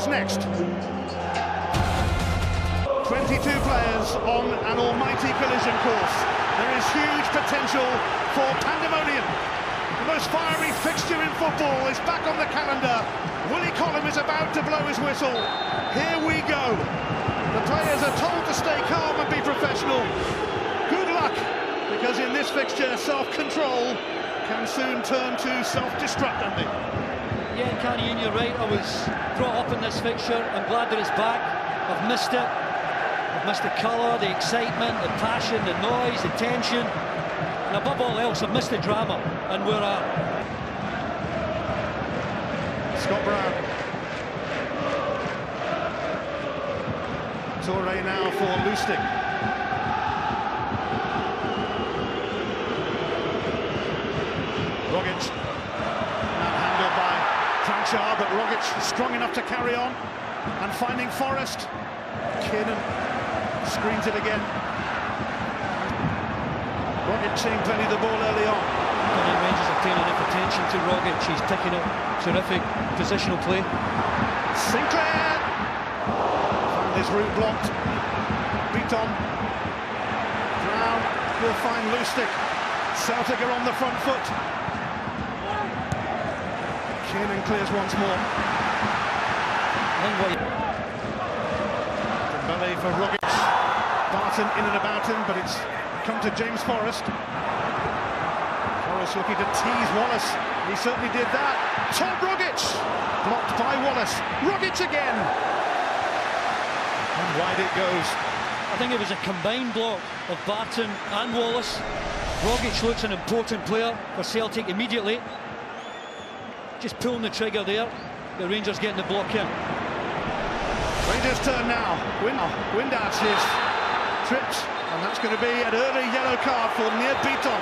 is next. 22 players on an almighty collision course. There is huge potential for pandemonium. The most fiery fixture in football is back on the calendar. Willie Collum is about to blow his whistle. Here we go. The players are told to stay calm and be professional. Good luck, because in this fixture, self-control can soon turn to self-destruct, don't they? Yeah, Canny, you're right. I was brought up in this fixture. I'm glad that it's back. I've missed it. I've missed the colour, the excitement, the passion, the noise, the tension. And above all else, I've missed the drama. And we're Scott Brown. Toure now for Lustig. Rogic. Now handled by Kranjčar, but Rogic strong enough to carry on. And finding Forrest. Kiernan screens it again. Rogic seeing plenty of the ball early on. And Rangers are paying enough attention to Rogic. He's picking up terrific positional play. Sinclair found his route blocked. Beaton. Brown will find Lustig. Celtic are on the front foot. Kiernan clears once more. Dembele for Rogic. Barton in and about him, but it's come to James Forrest. Forrest looking to tease Wallace. He certainly did that. Tom Rogic! Blocked by Wallace. Rogic again! And wide it goes. I think it was a combined block of Barton and Wallace. Rogic looks an important player for Celtic immediately. Just pulling the trigger there. The Rangers getting the block in. Rangers turn now. Windass is tripped, and that's going to be an early yellow card for Near Beaton.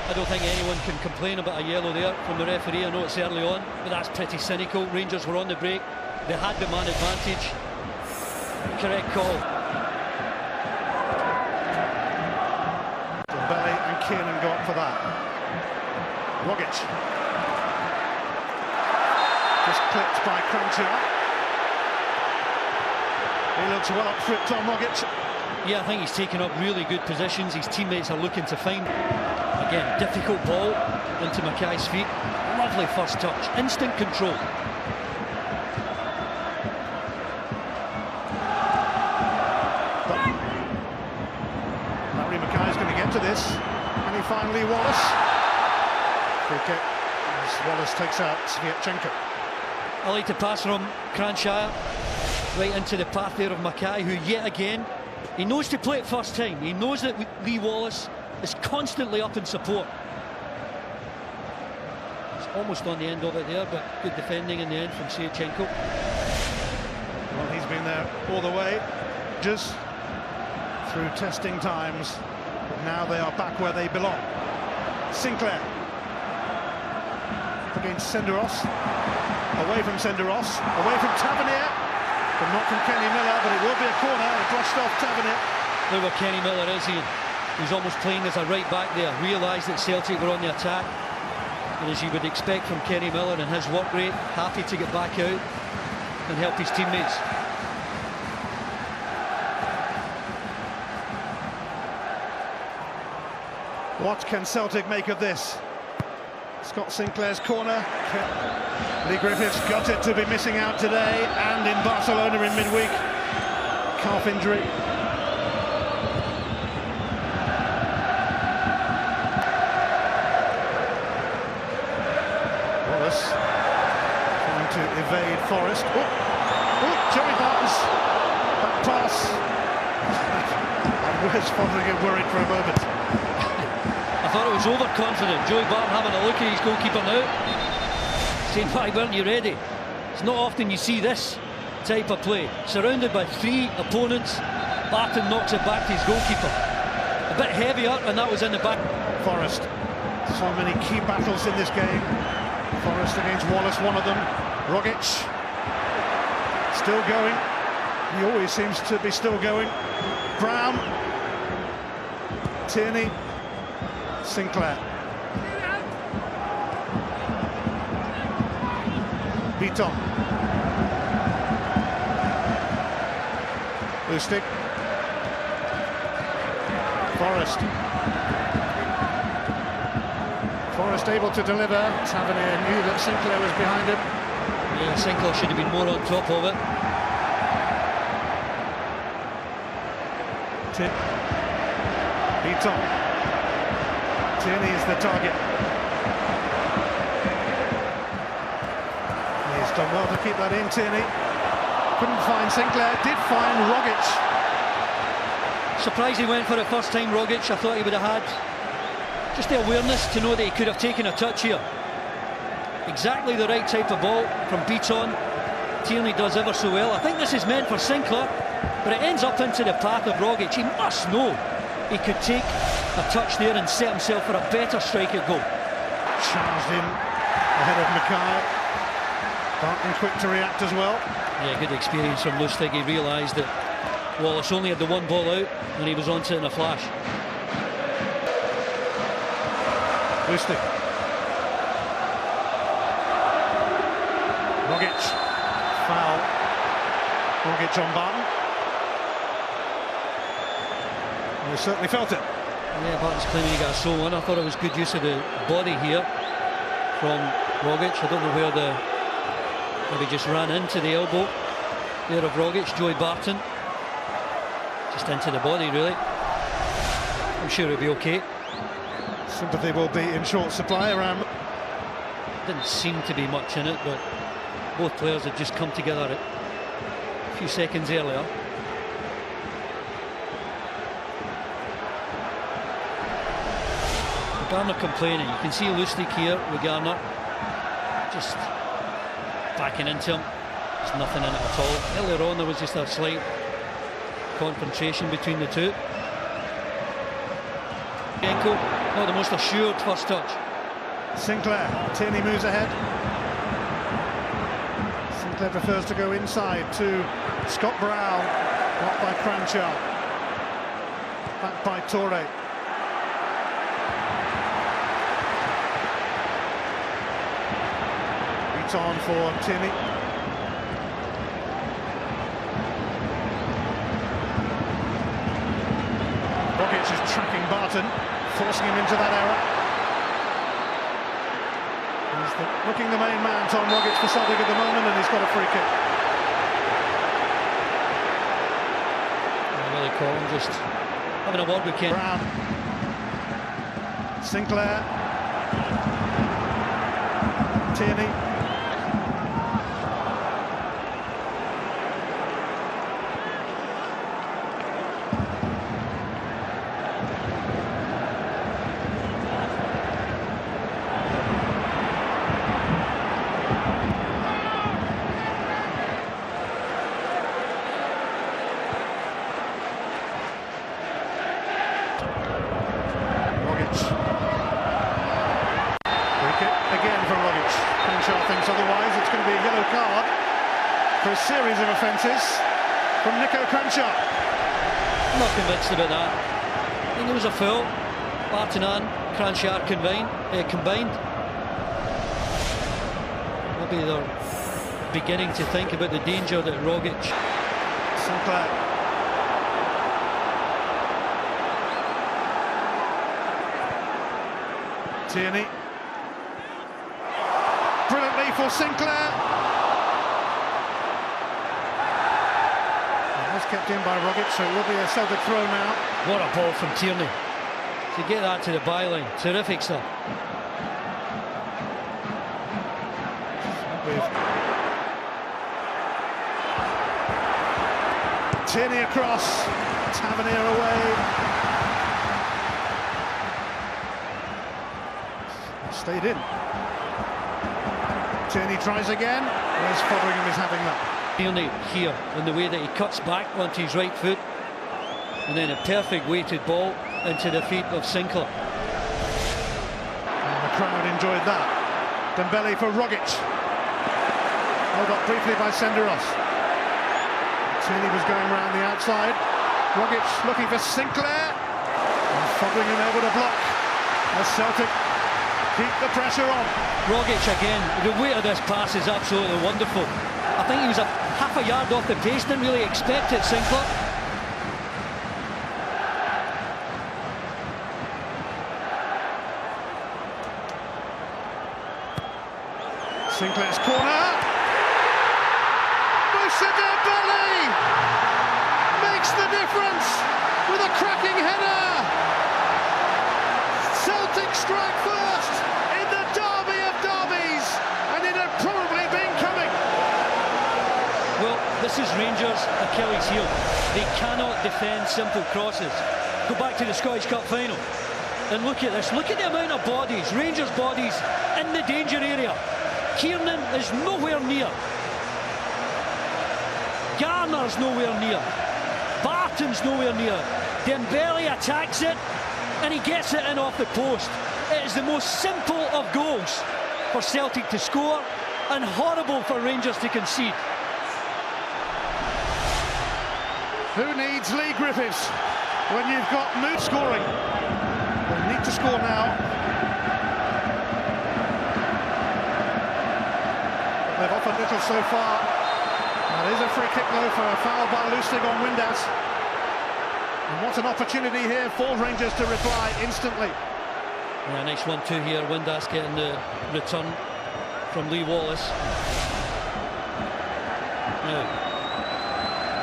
I don't think anyone can complain about a yellow there from the referee. I know it's early on, but that's pretty cynical. Rangers were on the break. They had the man advantage. Correct call. Dembele and Kiernan go up for that. Rogic. Just clipped by Kranjčar. He looks well up for it, Tom Rogic. Yeah, I think he's taken up really good positions. His teammates are looking to find. Again, difficult ball into Mackay's feet. Lovely first touch, instant control. But Larry Mackay's going to get to this. And he finally Wallace. Free kick as Wallace takes out Sviatchenko. I like to pass from Kranjčar right into the path there of Mackay, who yet again, he knows to play it first time. He knows that Lee Wallace is constantly up in support. It's almost on the end of it there, but good defending in the end from Sviatchenko. Well, he's been there all the way, just through testing times. But now they are back where they belong. Sinclair against Senderos, away from Senderos, away from Tavernier, but not from Kenny Miller, but it will be a corner. It brushed off Tavernier. Look where Kenny Miller is, Ian. He's almost playing as a right back there, realised that Celtic were on the attack, and as you would expect from Kenny Miller and his work rate, happy to get back out and help his teammates. What can Celtic make of this? Scott Sinclair's corner. Lee Griffiths gutted to be missing out today and in Barcelona in midweek. Calf injury. Wallace trying to evade Forrest. Joey Barton's back pass. And Wes Fothergill worried for a moment. I thought it was overconfident. Joey Barton having a look at his goalkeeper now, saying, why weren't you ready? It's not often you see this type of play. Surrounded by three opponents, Barton knocks it back to his goalkeeper. A bit heavier, and that was in the back. Forrest. So many key battles in this game. Forrest against Wallace, one of them. Rogic. Still going. He always seems to be still going. Brown. Tierney. Sinclair. Beaton. Lustig. Forrest. Forrest able to deliver. Tavernier knew that Sinclair was behind him. Yeah, Sinclair should have been more on top of it. Beaton. Tierney is the target. He's done well to keep that in, Tierney. Couldn't find Sinclair, did find Rogic. Surprised he went for it first time, Rogic. I thought he would have had just the awareness to know that he could have taken a touch here. Exactly the right type of ball from Beaton. Tierney does ever so well. I think this is meant for Sinclair, but it ends up into the path of Rogic. He must know he could take a touch there and set himself for a better strike at goal. Charged in ahead of Mackay. Barton quick to react as well. Yeah, good experience from Lustig. He realised that Wallace only had the one ball out and he was onto it in a flash. Lustig. Rogic. Foul. Rogic on Barton. He certainly felt it. Yeah, Barton's claiming he got a sole one. I thought it was good use of the body here from Rogic. I don't know where maybe just ran into the elbow there of Rogic. Joey Barton. Just into the body, really. I'm sure he'll be okay. Sympathy will be in short supply around. Didn't seem to be much in it, but both players had just come together a few seconds earlier. Garner complaining. You can see Lustig here with Garner just backing into him. There's nothing in it at all. Earlier on there was just a slight confrontation between the two. Enko, not the most assured first touch. Sinclair. Tierney moves ahead. Sinclair prefers to go inside to Scott Brown. Blocked by Cranchar. Back by Torre. On for Tierney. Rogic is tracking Barton, forcing him into that error. He's looking the main man, Tom Rogic, for Celtic at the moment, and he's got a free kick. Really cool, just having a word with Ken. Brown. Sinclair. Tierney. Thinks otherwise. It's going to be a yellow card for a series of offences from Nico Cranchar. I'm not convinced about that. I think it was a foul. Barton and Cranchar combined. Maybe they're beginning to think about the danger that Rogic. Sinclair. Tierney. Brilliantly for Sinclair. It was kept in by Rogic, so it will be a Celtic throw now. What a ball from Tierney. To get that to the byline. Terrific stuff. Tierney across. Tavernier away. Stayed in. Tierney tries again. Where's Fotheringham is having that? Tierney here, in the way that he cuts back onto his right foot, and then a perfect weighted ball into the feet of Sinclair. And the crowd enjoyed that. Dembele for Rogic. Held up briefly by Senderos. Tierney was going round the outside. Rogic looking for Sinclair. And Fotheringham able to block as Celtic keep the pressure on. Rogic again, the weight of this pass is absolutely wonderful. I think he was half a yard off the pace, didn't really expect it, Sinclair. Sinclair's corner. Moussa Dembele makes the difference with a cracking header. Celtic strike first in the derby of derbies, and it had probably been coming. Well, this is Rangers' Achilles heel. They cannot defend simple crosses. Go back to the Scottish Cup final and look at this. Look at the amount of bodies, Rangers bodies in the danger area. Kiernan is nowhere near. Garner's nowhere near. Barton's nowhere near. Dembele attacks it and he gets it in off the post. It is the most simple of goals for Celtic to score and horrible for Rangers to concede. Who needs Lee Griffiths when you've got Mood scoring? They need to score now. They've offered little so far. That is a free kick though for a foul by Lustig on Windass. And what an opportunity here for Rangers to reply instantly. Yeah, nice 1-2 here. Windass getting the return from Lee Wallace. Now,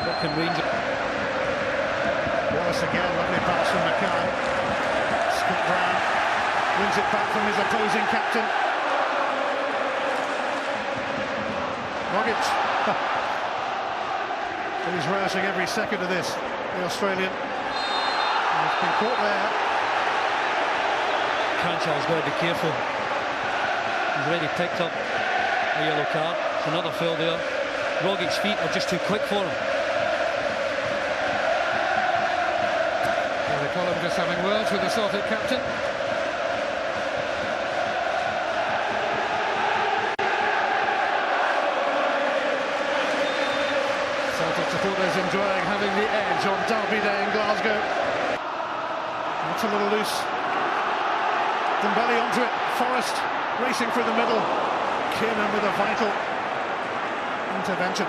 what can Rangers... Wallace again, lovely pass from Mackay. Scott Brown wins it back from his opposing captain. Rogic. He's relishing every second of this, the Australian. And it's been caught there. Cranchall's got to be careful. He's already picked up a yellow card. It's another foul there. Rogic's feet are just too quick for him. They call him just having words with the Celtic captain. Celtic supporters enjoying having the edge on Derby Day in Glasgow. That's a little loose. Dembele onto it. Forrest racing through the middle. Kiernan with a vital intervention.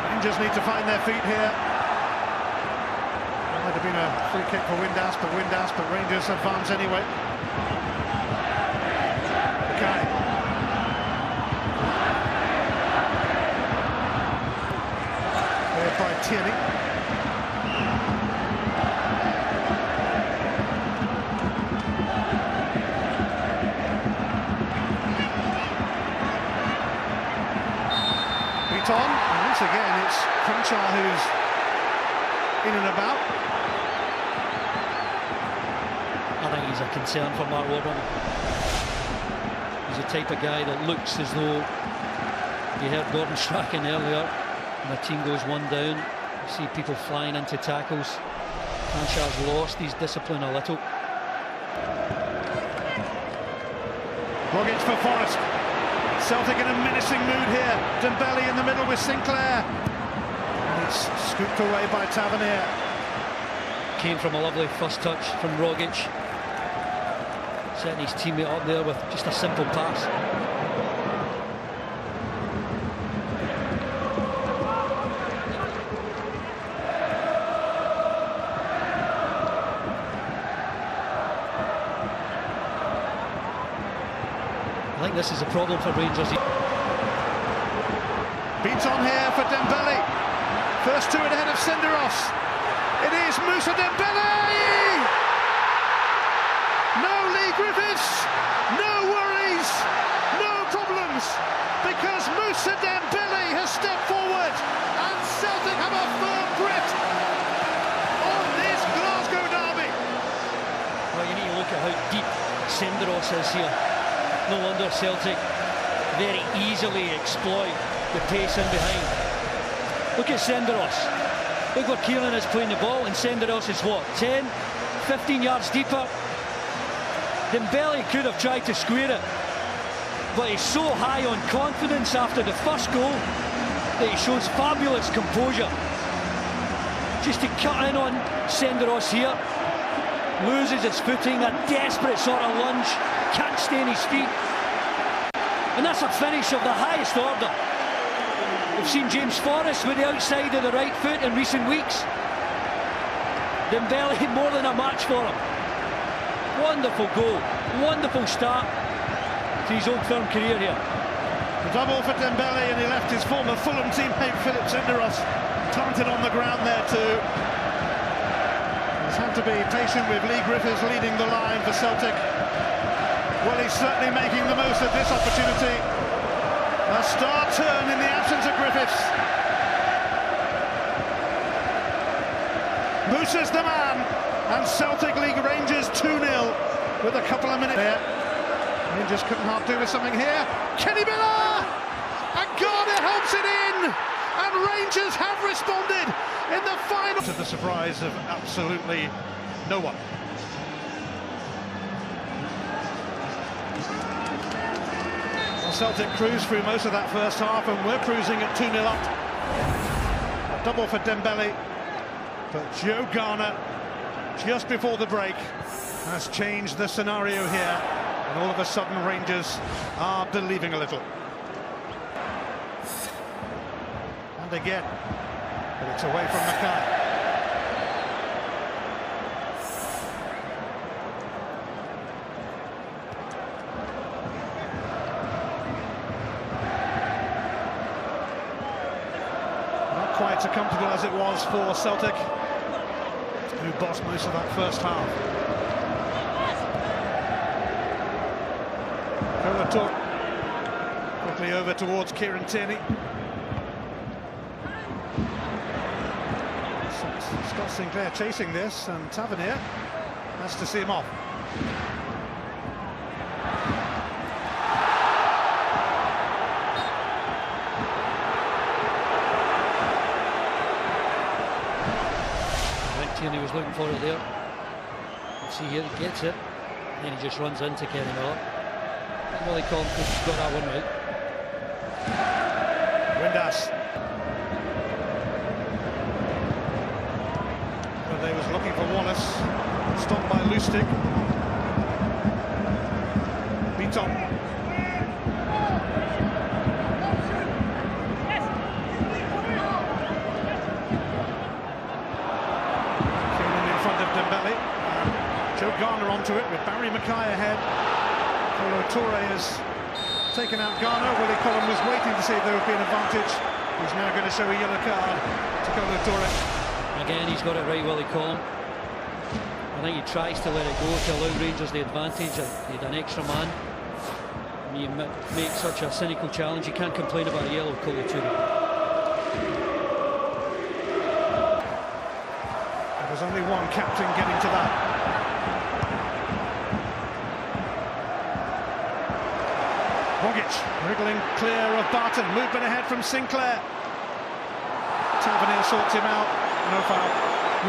Rangers need to find their feet here. Might have been a free kick for Windass, but Rangers advance anyway. Okay. Cleared by Tierney. Beat on, and once again it's Crenshaw who's in and about. I think he's a concern for Mark Warburton. He's the type of guy that looks as though you heard Gordon Strachan earlier, and the team goes one down. You see people flying into tackles. Cranshaw's lost his discipline a little. Rogic for Forrest. Celtic in a menacing mood here. Dembele in the middle with Sinclair. And it's scooped away by Tavernier. Came from a lovely first touch from Rogic. Setting his teammate up there with just a simple pass. I think this is a problem for Rangers. Beats on here for Dembele. First to it ahead of Senderos. It is Moussa Dembele! No Lee Griffiths, no worries, no problems, because Moussa Dembele has stepped forward and Celtic have a firm grip on this Glasgow derby. Well, you need to look at how deep Senderos is here. No wonder Celtic very easily exploit the pace in behind. Look at Senderos. Look where Kiernan is playing the ball, and Senderos is what, 10, 15 yards deeper? Dembele could have tried to square it, but he's so high on confidence after the first goal that he shows fabulous composure. Just to cut in on Senderos here, loses his footing, a desperate sort of lunge, can't stay on his feet. And that's a finish of the highest order. We've seen James Forrest with the outside of the right foot in recent weeks. Dembele more than a match for him. Wonderful goal, wonderful start. to his old firm career here. The double for Dembele, and he left his former Fulham teammate Philip Senderos planted on the ground there too. He's had to be patient with Lee Griffiths leading the line for Celtic. Well, he's certainly making the most of this opportunity. A star turn in the absence of Griffiths. Musa's the man, and Celtic lead Rangers 2-0 with a couple of minutes there. Rangers couldn't half do with something here. Kenny Miller! And Garner helps it in! And Rangers have responded in the final. To the surprise of absolutely no one. Well, Celtic cruised through most of that first half, and we're cruising at 2-0 up. A double for Dembele, but Joe Garner, just before the break, has changed the scenario here. And all of a sudden Rangers are believing a little. And again, but it's away from Mackay. Not quite so comfortable as it was for Celtic, who bossed most of that first half. Quickly over towards Kieran Tierney. Scott Sinclair chasing this, and Tavernier has to see him off. I think Tierney was looking for it there. Let's see here, he gets it, and then he just runs into Kenny Miller. Willie Collins got that one right. Windass. Well, they was looking for Wallace. Stopped by Lustig. Beaton. Kieran in front of Dembele. Joe Garner onto it with Barry Mackay ahead. Kolo Toure has taken out Garner. Willie Collum was waiting to see if there would be an advantage. He's now going to show a yellow card to Kolo Toure. Again, he's got it right, Willie Collum. I think he tries to let it go to allow Rangers the advantage. He had an extra man. When you make such a cynical challenge, you can't complain about a yellow, Kolo Toure. There was only one captain getting to that. Rogic wriggling clear of Barton, movement ahead from Sinclair. Tavernier sorts him out, no foul.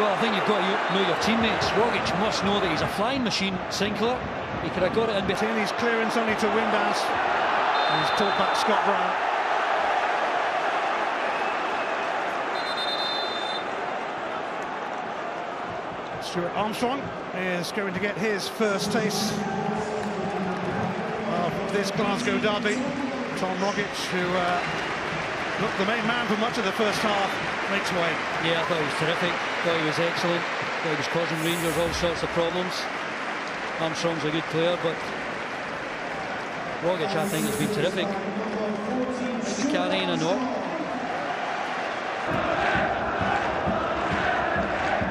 Well, I think you've got to know your teammates. Rogic must know that he's a flying machine. Sinclair, he could have got it in between. Tierney's clearance only to Windass, and he's pulled back Scott Brown. Stuart Armstrong is going to get his first taste of this Glasgow derby. Tom Rogic, who looked the main man for much of the first half, makes way. Yeah, I thought he was terrific. Thought he was excellent. Thought he was causing Rangers all sorts of problems. Armstrong's a good player, but Rogic, I think, has been terrific. He's carrying a knock.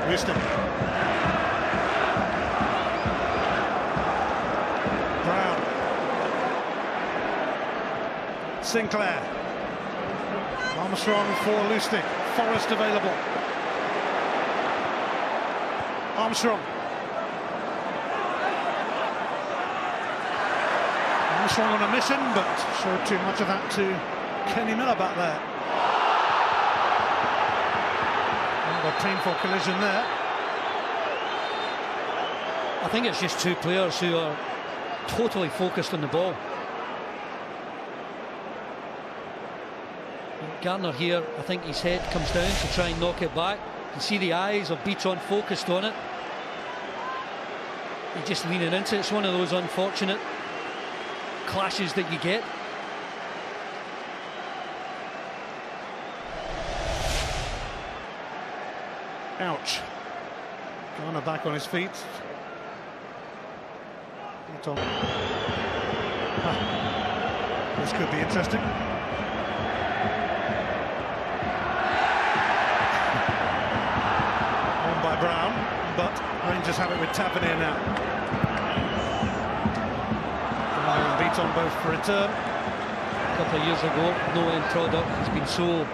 Houston. Brown. Sinclair. Armstrong for Lustig. Forrest available. Armstrong. Armstrong on a mission, but showed too much of that to Kenny Miller back there. A painful collision there. I think it's just two players who are totally focused on the ball. Garner here, I think his head comes down to try and knock it back. You can see the eyes of Beaton focused on it. He's just leaning into it. It's one of those unfortunate clashes that you get. Ouch. Garner back on his feet. This could be interesting. On by Brown, but Rangers have it with Tavernier now. Brown beat on both for return. A couple of years ago, no end product. It's been so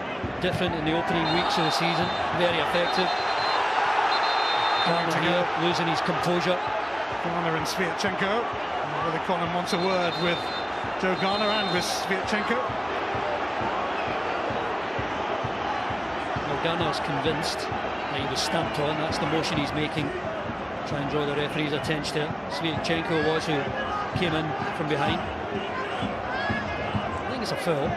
different in the opening weeks of the season. Very effective. Garner here losing his composure. Garner and Sviatchenko. Whether Conan wants a word with Joe Garner and with Sviatchenko. Well, Garner's convinced that he was stamped on. That's the motion he's making. Try and draw the referee's attention to it. Sviatchenko was who came in from behind. I think it's a foul.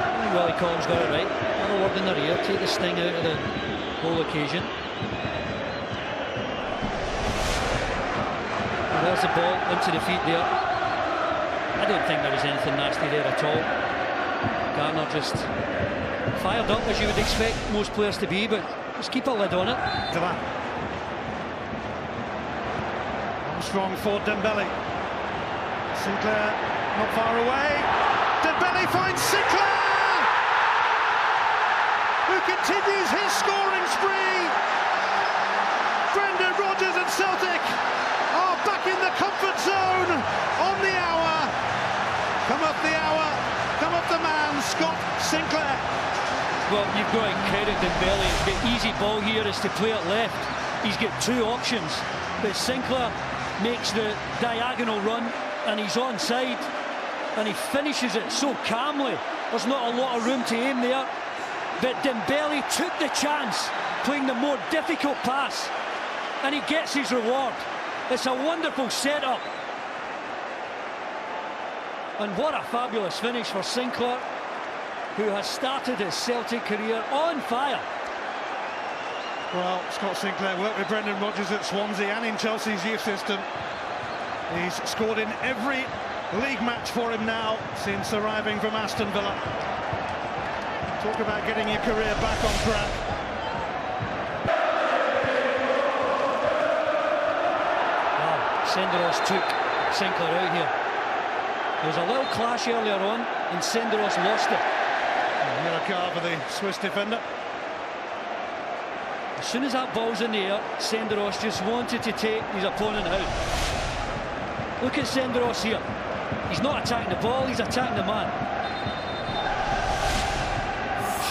I think Willie Collins got it right. Another word in their ear. Take the sting out of the whole occasion. And there's the ball into the feet there. I don't think there was anything nasty there at all. Garner just fired up as you would expect most players to be, but just keep a lid on it. Delan. Armstrong for Dembele. Sinclair not far away. Dembele finds Sinclair, who continues his scoring spree. Brendan Rodgers and Celtic are back in the comfort zone on the hour. Come up the hour, come up the man, Scott Sinclair. Well, you've got to credit Dembele. The easy ball here is to play it left. He's got two options, but Sinclair makes the diagonal run and he's onside, and he finishes it so calmly. There's not a lot of room to aim there, but Dembele took the chance, playing the more difficult pass, and he gets his reward. It's a wonderful setup, and what a fabulous finish for Sinclair, who has started his Celtic career on fire. Well, Scott Sinclair worked with Brendan Rodgers at Swansea and in Chelsea's youth system. He's scored in every league match for him now since arriving from Aston Villa. Talk about getting your career back on track. Wow, Senderos took Sinclair out here. There was a little clash earlier on and Senderos lost it. Miracar for the Swiss defender. As soon as that ball's in the air, Senderos just wanted to take his opponent out. Look at Senderos here. He's not attacking the ball, he's attacking the man.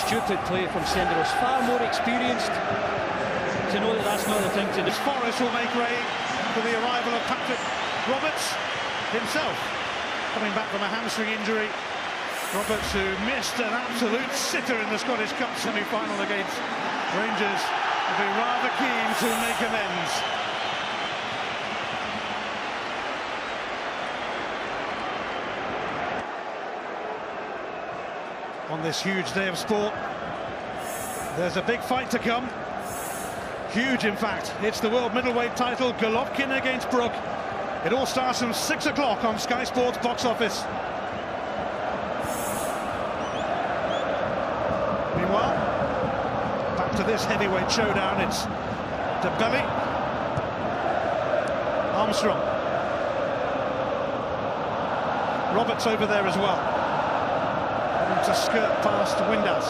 Stupid play from Senderos. Far more experienced to know that that's not the thing to do. Forrest will make way for the arrival of Patrick Roberts himself, coming back from a hamstring injury. Roberts, who missed an absolute sitter in the Scottish Cup semi-final against Rangers, will be rather keen to make amends. On this huge day of sport, there's a big fight to come. Huge, in fact. It's the world middleweight title, Golovkin against Brook. It all starts from 6 o'clock on Sky Sports Box Office. Meanwhile, back to this heavyweight showdown. It's Dembele, Armstrong, Roberts over there as well. To skirt past Windass.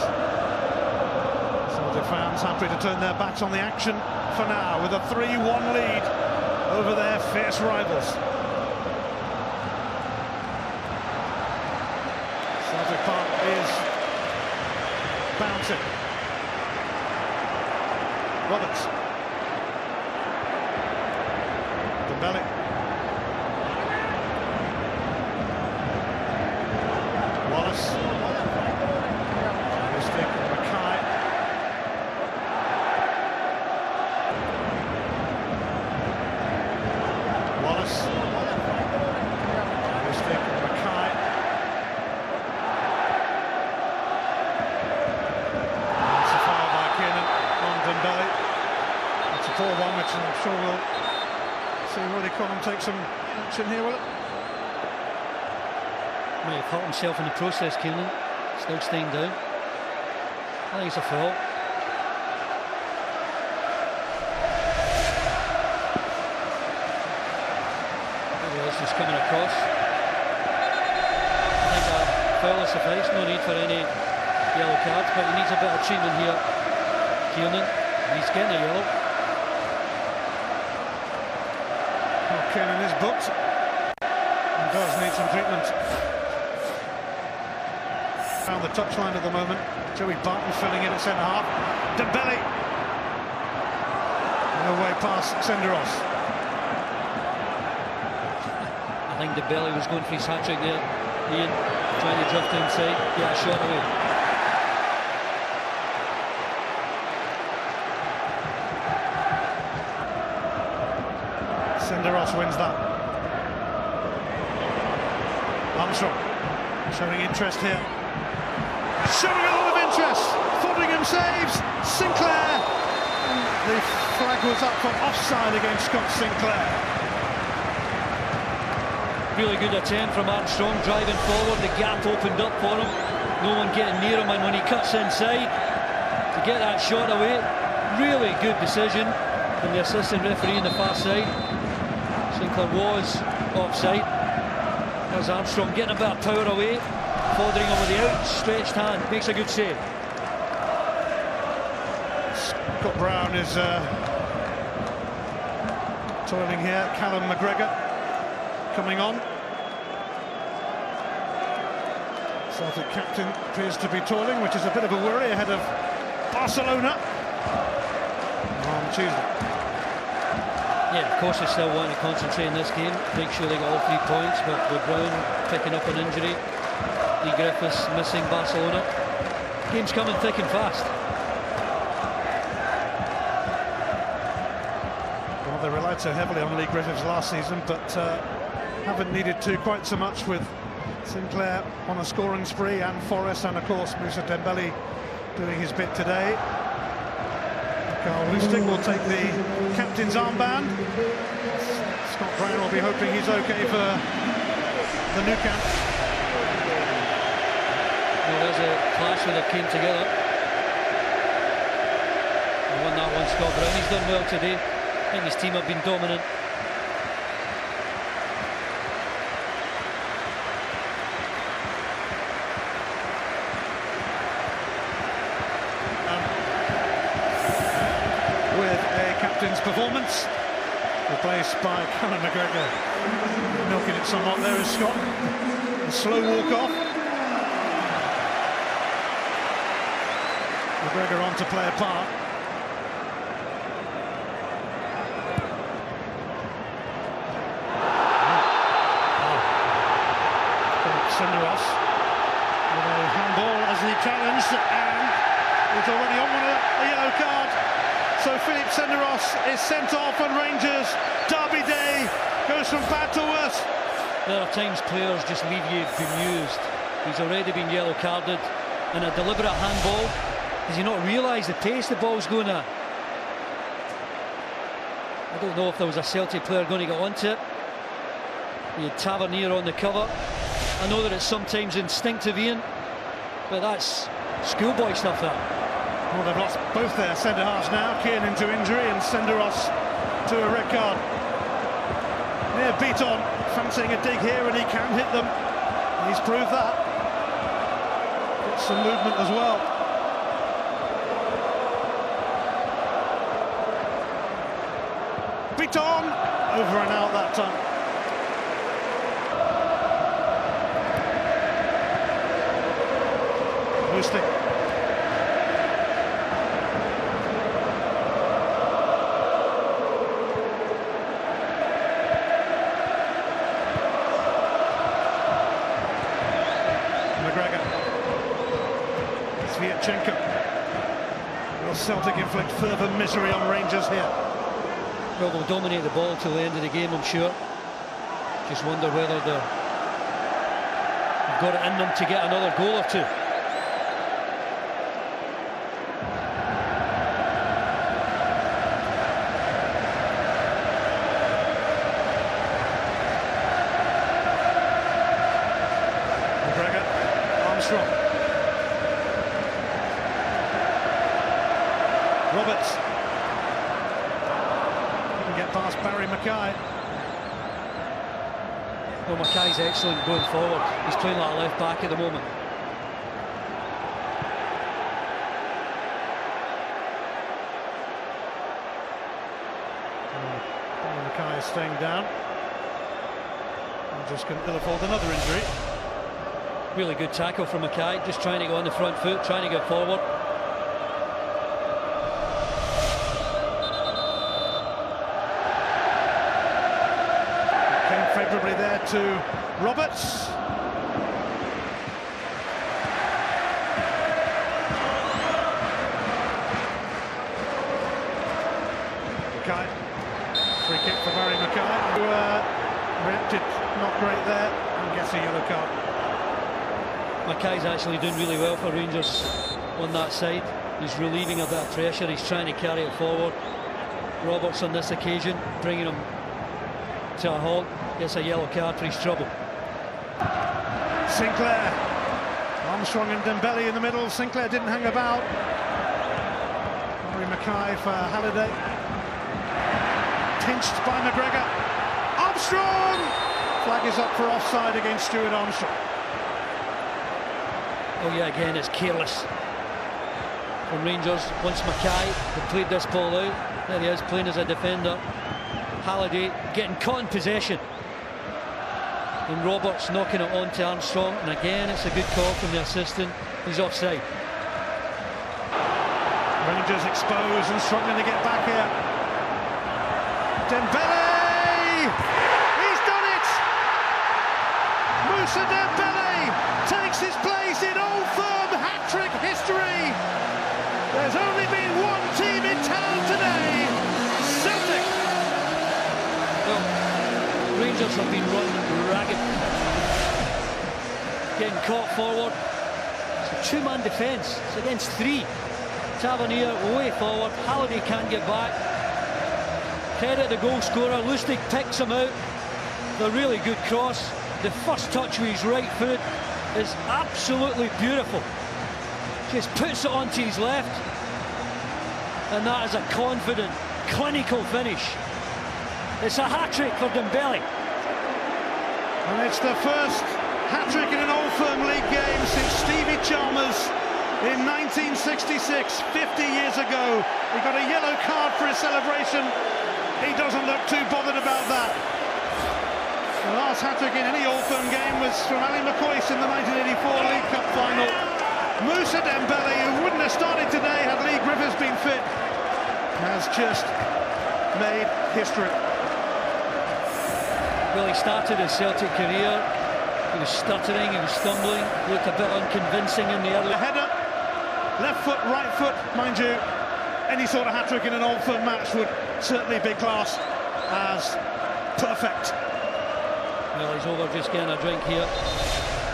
Celtic fans happy to turn their backs on the action for now, with a 3-1 lead over their fierce rivals. Celtic Park is bouncing. Roberts. Dembele. Wallace. Which I'm sure we'll see Willie Collins take some action here, will it? Might have hurt himself in the process, Keelan. Still staying down. I think it's a foul. Roberts is coming across. I think a foul will suffice, no need for any yellow cards, but he needs a bit of treatment here. Kiernan, he's getting a yellow. Well, Kiernan is booked and does need some treatment. Found the touchline at the moment. Joey Barton filling in at centre half. Dembele. No way past Senderos. I think Dembele was going for his hat-trick there. Ian trying to drift inside, get a shot away. Senderos wins that. Armstrong showing interest here. Showing a lot of interest. Foderingham saves. Sinclair. And the flag was up for offside against Scott Sinclair. Really good attempt from Armstrong, driving forward. The gap opened up for him. No one getting near him, and when he cuts inside to get that shot away, really good decision from the assistant referee on the far side. Sinclair was offside. There's Armstrong getting a bit of power away. Foderingham with the outstretched hand, makes a good save. Scott Brown is toiling here. Callum McGregor coming on. Celtic captain appears to be toiling, which is a bit of a worry ahead of Barcelona on Tuesday. Yeah, of course they still want to concentrate in this game, make sure they got all 3 points, but with Brown picking up an injury, Lee Griffiths missing Barcelona. Game's coming thick and fast. Well, they relied so heavily on Lee Griffiths last season, but haven't needed to quite so much with Sinclair on a scoring spree, and Forrest, and of course Moussa Dembele doing his bit today. Carl Lustig will take the captain's armband. Scott Brown will be hoping he's okay for the new camp. Well, there's a clash where they came together. He won that one, Scott Brown. He's done well today. I think his team have been dominant. With a captain's performance, replaced by Callum McGregor. Milking it somewhat there is Scott. A slow walk off. McGregor on to play a part. Senderos with a handball as he challenged, and he's already on one of a yellow card. So Philippe Senderos is sent off, and Rangers derby day goes from bad to worse. There are times players just leave you bemused. He's already been yellow carded, and a deliberate handball. Does he not realise the pace the ball's going at? I don't know if there was a Celtic player going to get onto it. He had Tavernier on the cover. I know that it's sometimes instinctive, Ian, but that's schoolboy stuff, that. Well, they've lost both their centre-halves now. Kiernan to injury and Senderos to a red card. Near beat on, fancying a dig here, and he can hit them. He's proved that. Got some movement as well. Beat on, over and out that time. Lustig. McGregor. Sviatchenko. Will Celtic inflict further misery on Rangers here? Well, they'll dominate the ball till the end of the game, I'm sure. Just wonder whether they've got it in them to get another goal or two. Armstrong. Roberts. He can get past Barry Mackay. Well, Mackay's excellent going forward. He's playing like a left back at the moment. Mackay is staying down. I'm just going to ill afford another injury. Really good tackle from Mackay, just trying to go on the front foot, trying to get forward. Came favourably there to Roberts. Mackay. Free kick for Barry Mackay, who reacted not great there and gets a yellow card. Mackay's actually doing really well for Rangers on that side. He's relieving a bit of pressure, he's trying to carry it forward. Roberts on this occasion bringing him to a halt, gets a yellow card for his trouble. Sinclair, Armstrong and Dembele in the middle. Sinclair didn't hang about. Barry Mackay for Halliday. Pinched by McGregor. Armstrong! Flag is up for offside against Stuart Armstrong. Oh yeah, again it's careless from Rangers. Once Mackay had played this ball out, there he is playing as a defender. Halliday getting caught in possession, and Roberts knocking it on to Armstrong, and again it's a good call from the assistant. He's offside. Rangers exposed and struggling to get back here. Dembele! He's done it! Moussa Dembele takes his place in Old Firm hat-trick history. There's only been one team in town today, Celtic. Well, Rangers have been run ragged. Getting caught forward. It's a two-man defence. It's against three. Tavernier way forward. Halliday can't get back. Head the goal scorer. Lustig picks him out. The really good cross. The first touch with his right foot is absolutely beautiful. Just puts it onto his left, and that is a confident, clinical finish. It's a hat-trick for Dembele. And it's the first hat-trick in an Old Firm League game since Stevie Chalmers in 1966, 50 years ago. He got a yellow card for his celebration. He doesn't look too bothered about that. The last hat-trick in any Old Firm game was from Ali McCoyce in the 1984 League Cup final. Moussa Dembele, who wouldn't have started today had Lee Griffiths been fit, has just made history. Well, he started his Celtic career. He was stuttering, he was stumbling, looked a bit unconvincing in the early. A header, left foot, right foot, mind you. Any sort of hat-trick in an Old Firm match would certainly be classed as perfect. Well, he's over just getting a drink here.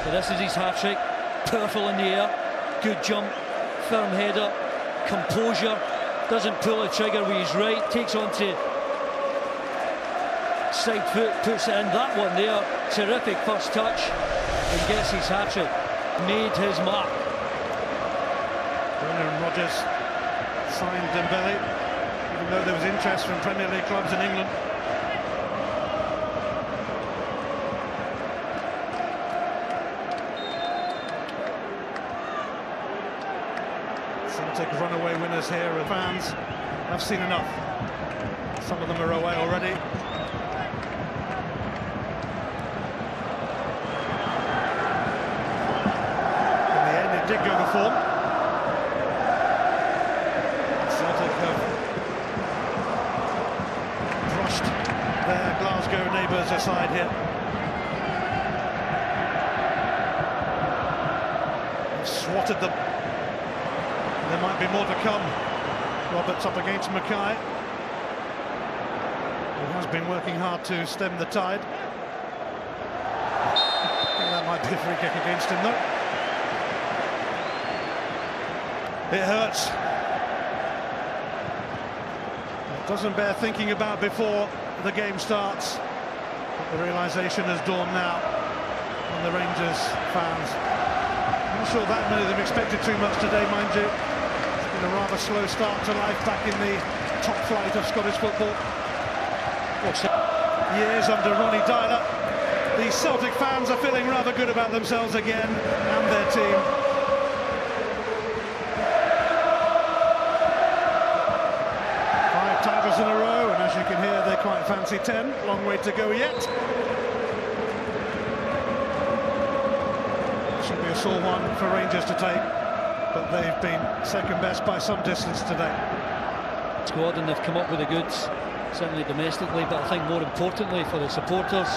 But this is his hat-trick. Powerful in the air, good jump, firm header, composure, doesn't pull the trigger with his right, takes onto side foot, puts it in. That one there, terrific first touch, and gets his hat-trick. Made his mark. Brendan Rodgers signed Dembele, even though there was interest from Premier League clubs in England. Celtic runaway winners here, and fans have seen enough. Some of them are away already. In the end, it did go the form. Celtic have brushed their Glasgow neighbours aside here. Swatted them. There might be more to come. Roberts up against Mackay, who has been working hard to stem the tide. I think that might be a free kick against him, though. It hurts. It doesn't bear thinking about before the game starts. But the realisation has dawned now on the Rangers fans. I'm not sure that many of them expected too much today, mind you. It's been a rather slow start to life back in the top flight of Scottish football. Years under Ronnie Dyler. These Celtic fans are feeling rather good about themselves again and their team. Five titles in a row, and as you can hear, they quite fancy 10. Long way to go yet. Should be a sore one for Rangers to take, but they've been second best by some distance today. Squad, and they've come up with the goods, certainly domestically, but I think more importantly for the supporters,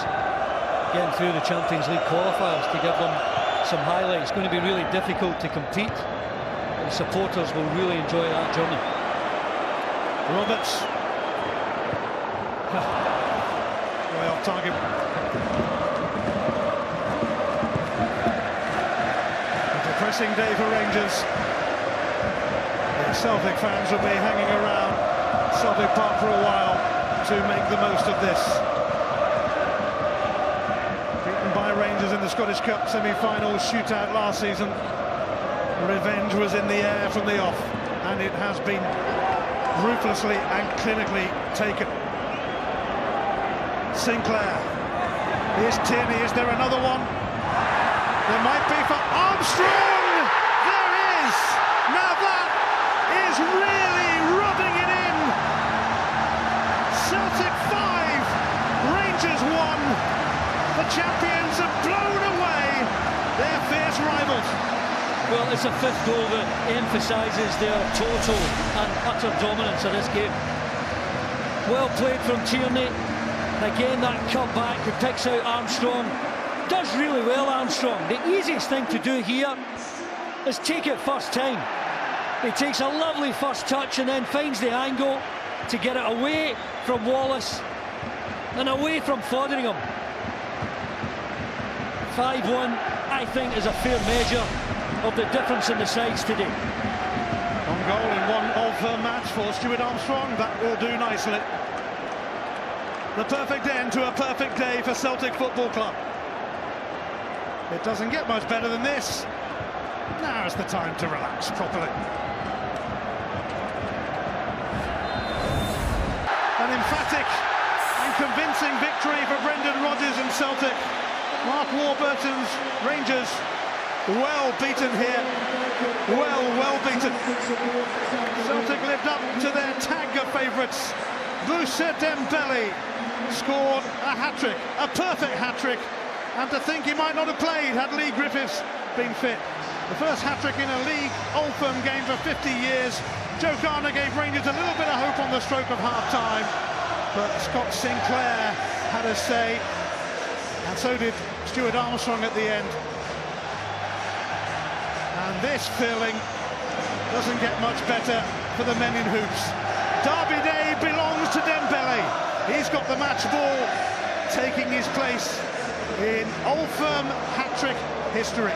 getting through the Champions League qualifiers to give them some highlights. It's going to be really difficult to compete, but the supporters will really enjoy that journey. Roberts. Way off target. A depressing day for Rangers. The Celtic fans will be hanging around Celtic Park for a while to make the most of this. Beaten by Rangers in the Scottish Cup semi-final shootout last season. Revenge was in the air from the off, and it has been ruthlessly and clinically taken. Sinclair. Here's Tierney. Is there another one? There might be for Armstrong! There is! Now that is really rubbing it in! Celtic 5, Rangers 1. The champions have blown away their fierce rivals. Well, it's a fifth goal that emphasises their total and utter dominance of this game. Well played from Tierney. Again, that cut back, who picks out Armstrong. Does really well, Armstrong. The easiest thing to do here is take it first time. He takes a lovely first touch and then finds the angle to get it away from Wallace and away from Fotheringham. 5-1, I think, is a fair measure of the difference in the sides today. One goal in one of the match for Stuart Armstrong. That will do nicely. The perfect end to a perfect day for Celtic Football Club. It doesn't get much better than this. Now is the time to relax properly. An emphatic and convincing victory for Brendan Rodgers and Celtic. Mark Warburton's Rangers well beaten here. Well beaten. Celtic lived up to their tag of favourites. Moussa Dembele scored a hat-trick, a perfect hat-trick, and to think he might not have played had Lee Griffiths been fit. The first hat-trick in a league Old Firm game for 50 years. Joe Garner gave Rangers a little bit of hope on the stroke of half-time, but Scott Sinclair had a say, and so did Stuart Armstrong at the end. And this feeling doesn't get much better for the men in hoops. Derby Day belongs to Dembele. He's got the match ball, taking his place in Old Firm hat-trick history.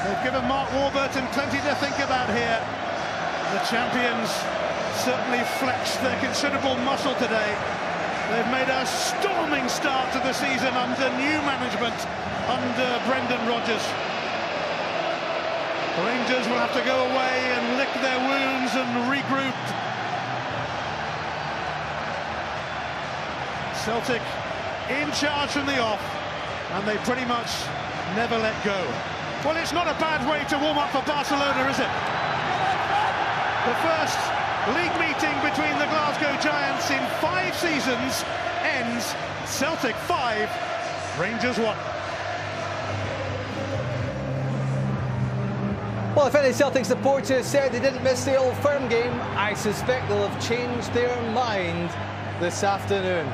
They've given Mark Warburton plenty to think about here. The champions certainly flexed their considerable muscle today. They've made a storming start to the season under new management, under Brendan Rodgers. The Rangers will have to go away and lick their wounds and regroup. Celtic in charge from the off, and they pretty much never let go. Well, it's not a bad way to warm up for Barcelona, is it? The first league meeting between the Glasgow Giants in 5 seasons ends Celtic 5, Rangers 1. Well, if any Celtic supporters said they didn't miss the Old Firm game, I suspect they'll have changed their mind this afternoon.